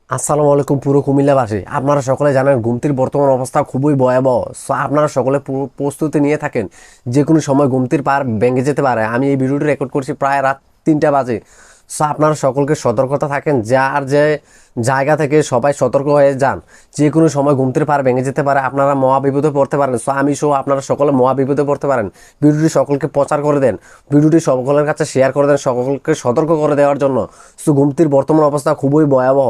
আসসালামু আলাইকুম পুরো কুমিল্লাবাসী, আপনারা সকলে জানেন গুমতির বর্তমান অবস্থা খুবই ভয়াবহ। সো আপনারা সকলে প্রস্তুতি নিয়ে থাকেন, যে কোনো সময় গুমতির পার ভেঙে যেতে পারে। আমি এই ভিডিওটি রেকর্ড করছি প্রায় রাত 3টা বাজে। সো আপনারা সকলকে সতর্কতা থাকেন, যার যে জায়গা থেকে সবাই সতর্ক হয়ে যান, যে কোনো সময় গুমতির পার ভেঙে যেতে পারে, আপনারা মহা বিপদে পড়তে পারেন। সো আমি আপনারা সকলে মহা বিপদে পড়তে পারেন। ভিডিওটি সকলকে প্রচার করে দেন, ভিডিওটি সকলের কাছে শেয়ার করে দেন, সকলকে সতর্ক করে দেওয়ার জন্য। সো গুমতির বর্তমান অবস্থা খুবই ভয়াবহ।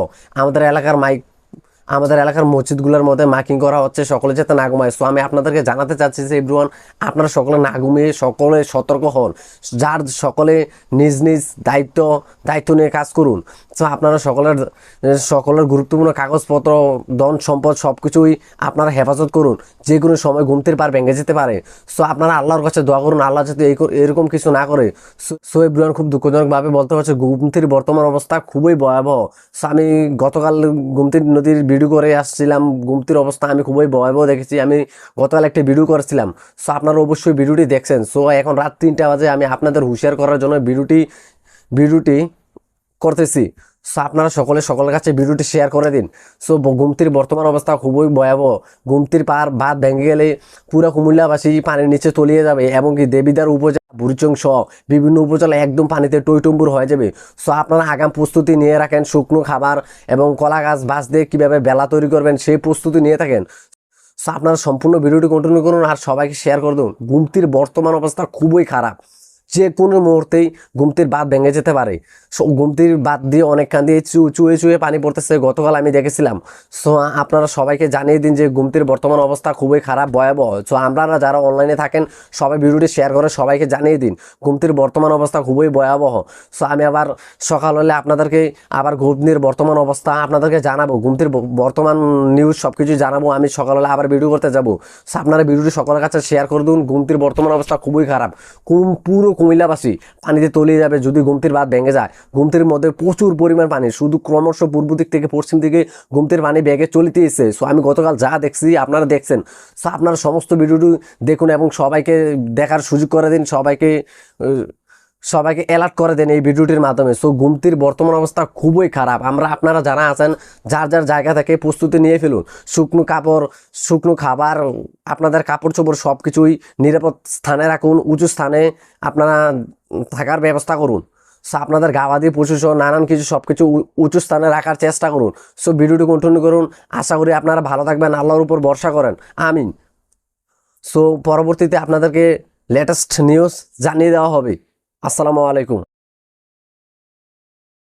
আমাদের এলাকার মসজিদগুলোর মধ্যে মাইকিং করা হচ্ছে সকলে যাতে না ঘুমায়। সো আমি আপনাদেরকে জানাতে চাচ্ছি যে এভরিওয়ান, আপনারা সকলে না ঘুমিয়ে সকলে সতর্ক হন। যার সকলে নিজ নিজ দায়িত্ব নিয়ে কাজ করুন। সো আপনারা সকলের গুরুত্বপূর্ণ কাগজপত্র, ধন সম্পদ সব কিছুই আপনারা হেফাজত করুন, যে কোনো সময় ঘুমতির পার ভেঙে যেতে পারে। সো আপনারা আল্লাহর কাছে দোয়া করুন, আল্লাহ যাতে এরকম কিছু না করে। সো এভরিওয়ান, খুব দুঃখজনকভাবে বলতে হচ্ছে গুমতির বর্তমান অবস্থা খুবই ভয়াবহ। সো আমি গতকাল গুমতির নদীর ভিডিও করে আসছিলাম, গুমতির অবস্থা আমি খুবই ভয়াবহ দেখেছি। আমি গতকাল একটা ভিডিও করেছিলাম, সো আপনারা অবশ্যই ভিডিওটি দেখছেন। সো এখন রাত 3টা বাজে, আমি আপনাদের হুঁশিয়ার করার জন্য ভিডিওটি করতেছি। সো আপনারা সকলের কাছে ভিডিওটি শেয়ার করে দিন। সো গুমতির বর্তমান অবস্থা খুবই ভয়াবহ। গুমতির পার বাঁধ ভেঙে গেলে পুরো কুমিল্লাবাসী পানির নিচে তলিয়ে যাবে, এবং কি দেবিদ্বার উপজেলা, বুড়িচং সহ বিভিন্ন উপজেলা একদম পানিতে টইটুম্বুর হয়ে যাবে। সো আপনারা আগাম প্রস্তুতি নিয়ে রাখেন, শুকনো খাবার এবং কলা গাছ বাঁশ দিয়ে কীভাবে বেলা তৈরি করবেন সেই প্রস্তুতি নিয়ে থাকেন। সো আপনারা সম্পূর্ণ ভিডিওটি কন্টিনিউ করুন আর সবাইকে শেয়ার করে দিন। গুমতির বর্তমান অবস্থা খুবই খারাপ, যে কোনো মুহূর্তেই গুমতির বাঁধ ভেঙে যেতে পারে। সো গুমতির বাঁধ দিয়ে অনেকখান দিয়ে চুয়ে চুয়ে পানি পড়তেছে, গতকাল আমি দেখেছিলাম। সো আপনারা সবাইকে জানিয়ে দিন যে গুমতির বর্তমান অবস্থা খুবই খারাপ, ভয়াবহ। সো আপনারা যারা অনলাইনে থাকেন সবাই ভিডিওটি শেয়ার করে সবাইকে জানিয়ে দিন, গুমতির বর্তমান অবস্থা খুবই ভয়াবহ। সো আমি আবার সকাল হলে আপনাদেরকে আবার গুমতির বর্তমান অবস্থা আপনাদেরকে জানাবো, গুমতির বর্তমান নিউজ সব কিছু জানাবো। আমি সকাল হলে আবার ভিডিও করতে যাবো। সো আপনারা ভিডিওটি সকলের কাছে শেয়ার করে দিন। গুমতির বর্তমান অবস্থা খুবই খারাপ, পুরো কুমিল্লাবাসী পানিতে তলিয়ে যাবে যদি গুমতির বাঁধ ভেঙে যায়। গুমতির মধ্যে প্রচুর পরিমাণ পানি, শুধু ক্রমশ পূর্ব দিক থেকে পশ্চিম দিকে গুমতির পানি বেগে চলিতে এসেছে। সো আমি গতকাল যা দেখছি আপনারা দেখছেন। সো আপনারা সমস্ত ভিডিওটি দেখুন এবং সবাইকে দেখার সুযোগ করে দিন, সবাইকে অ্যালার্ট করে দেন এই ভিডিওটির মাধ্যমে। সো গুমতির বর্তমান অবস্থা খুবই খারাপ। আপনারা যারা আছেন যার যার জায়গা থেকে প্রস্তুতি নিয়ে ফেলুন, শুকনো কাপড়, শুকনো খাবার, আপনাদের কাপড় চোপড় সব কিছুই নিরাপদ স্থানে রাখুন, উঁচু স্থানে আপনারা থাকার ব্যবস্থা করুন। সো আপনাদের গাবাদি পশু সহ নানান কিছু সব কিছু উঁচু স্থানে রাখার চেষ্টা করুন। সো ভিডিওটি কন্টিনিউ করুন, আশা করি আপনারা ভালো থাকবেন, আল্লাহর উপর ভরসা করেন, আমিন। সো পরবর্তীতে আপনাদেরকে লেটেস্ট নিউজ জানিয়ে দেওয়া হবে। আসসালামু আলাইকুম।